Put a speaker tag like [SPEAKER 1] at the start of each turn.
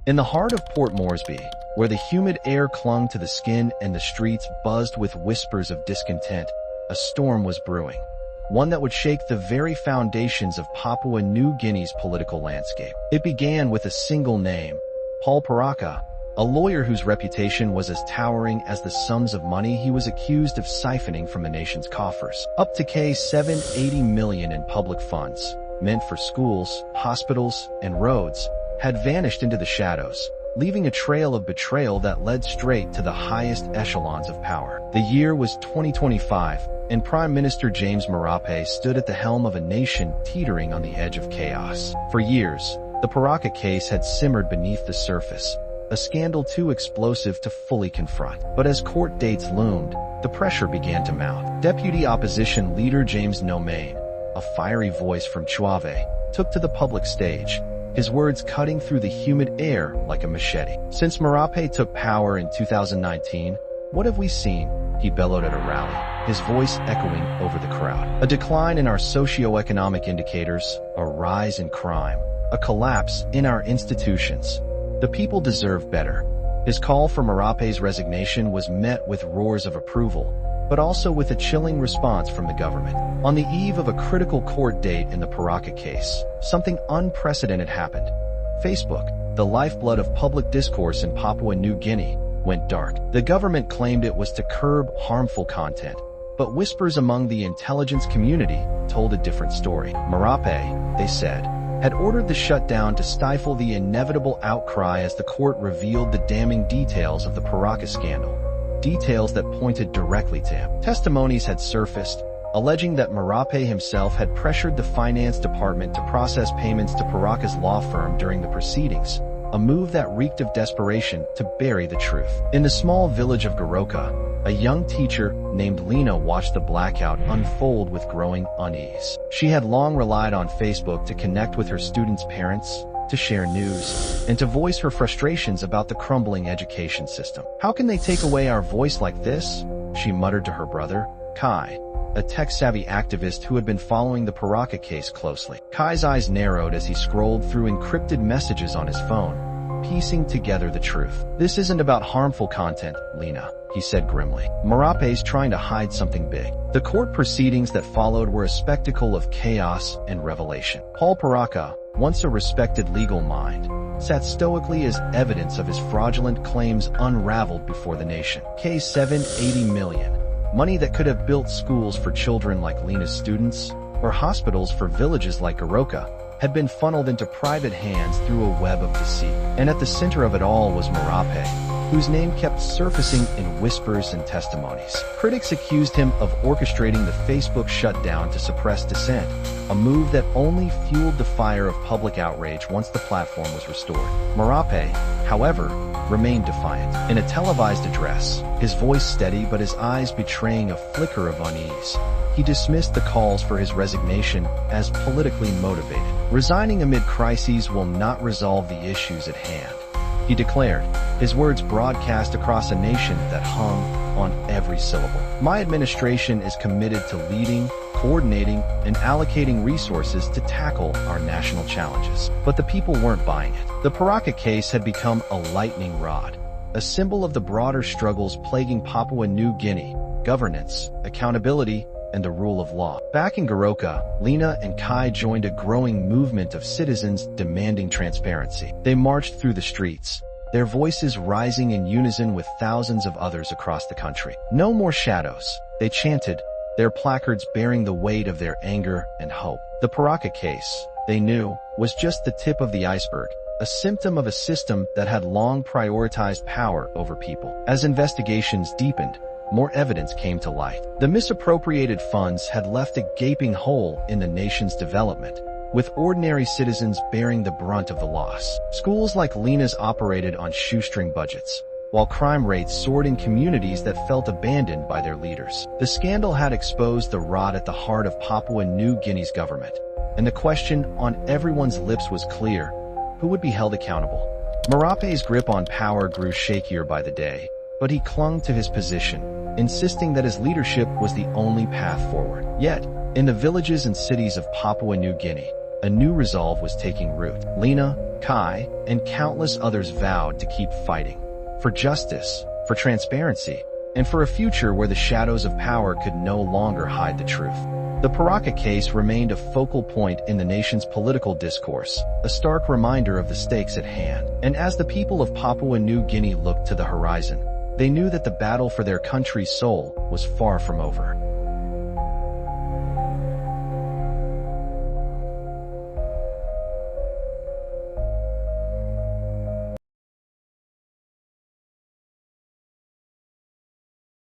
[SPEAKER 1] In the heart of Port Moresby, where the humid air clung to the skin and the streets buzzed with whispers of discontent, a storm was brewing. One that would shake the very foundations of Papua New Guinea's political landscape. It began with a single name, Paul Paraka, a lawyer whose reputation was as towering as the sums of money he was accused of siphoning from the nation's coffers. Up to $780 million in public funds, meant for schools, hospitals, and roads, had vanished into the shadows, leaving a trail of betrayal that led straight to the highest echelons of power. The year was 2025, and Prime Minister James Marape stood at the helm of a nation teetering on the edge of chaos. For years, the Paraka case had simmered beneath the surface, a scandal too explosive to fully confront. But as court dates loomed, the pressure began to mount. Deputy Opposition Leader James Marape, a fiery voice from Chuave, took to the public stage, his words cutting through the humid air like a machete. Since Marape took power in 2019, what have we seen? He bellowed at a rally, his voice echoing over the crowd. A decline in our socio-economic indicators, a rise in crime, a collapse in our institutions. The people deserve better. His call for Marape's resignation was met with roars of approval, but also with a chilling response from the government. On the eve of a critical court date in the Paraka case, something unprecedented happened. Facebook, the lifeblood of public discourse in Papua New Guinea, went dark. The government claimed it was to curb harmful content, but whispers among the intelligence community told a different story. Marape, they said, had ordered the shutdown to stifle the inevitable outcry as the court revealed the damning details of the Paraka scandal. Details that pointed directly to him. Testimonies had surfaced, alleging that Marape himself had pressured the finance department to process payments to Paraka's law firm during the proceedings, a move that reeked of desperation to bury the truth. In the small village of Garoka, a young teacher named Lena watched the blackout unfold with growing unease. She had long relied on Facebook to connect with her students' parents, to share news, and to voice her frustrations about the crumbling education system. "How can they take away our voice like this?" she muttered to her brother, Kai, a tech-savvy activist who had been following the Paraka case closely. Kai's eyes narrowed as he scrolled through encrypted messages on his phone, piecing together the truth. "This isn't about harmful content, Lena," he said grimly. "Marape's trying to hide something big." The court proceedings that followed were a spectacle of chaos and revelation. Paul Paraka, once a respected legal mind, sat stoically as evidence of his fraudulent claims unraveled before the nation. $780 million, money that could have built schools for children like Lena's students, or hospitals for villages like Garoka, had been funneled into private hands through a web of deceit. And at the center of it all was Marape, whose name kept surfacing in whispers and testimonies. Critics accused him of orchestrating the Facebook shutdown to suppress dissent, a move that only fueled the fire of public outrage once the platform was restored. Marape, however, remained defiant. In a televised address, his voice steady but his eyes betraying a flicker of unease, he dismissed the calls for his resignation as politically motivated. "Resigning amid crises will not resolve the issues at hand," he declared, his words broadcast across a nation that hung on every syllable. "My administration is committed to leading, coordinating, and allocating resources to tackle our national challenges." But the people weren't buying it. The Paraka case had become a lightning rod, a symbol of the broader struggles plaguing Papua New Guinea: governance, accountability, and the rule of law. Back in Garoka, Lena and Kai joined a growing movement of citizens demanding transparency. They marched through the streets, their voices rising in unison with thousands of others across the country. "No more shadows," they chanted, their placards bearing the weight of their anger and hope. The Paraka case, they knew, was just the tip of the iceberg, a symptom of a system that had long prioritized power over people. As investigations deepened, more evidence came to light. The misappropriated funds had left a gaping hole in the nation's development, with ordinary citizens bearing the brunt of the loss. Schools like Lena's operated on shoestring budgets, while crime rates soared in communities that felt abandoned by their leaders. The scandal had exposed the rot at the heart of Papua New Guinea's government, and the question on everyone's lips was clear: who would be held accountable? Marape's grip on power grew shakier by the day, but he clung to his position, insisting that his leadership was the only path forward. Yet, in the villages and cities of Papua New Guinea, a new resolve was taking root. Lena, Kai, and countless others vowed to keep fighting. For justice, for transparency, and for a future where the shadows of power could no longer hide the truth. The Paraka case remained a focal point in the nation's political discourse, a stark reminder of the stakes at hand. And as the people of Papua New Guinea looked to the horizon, they knew that the battle for their country's soul was far from over.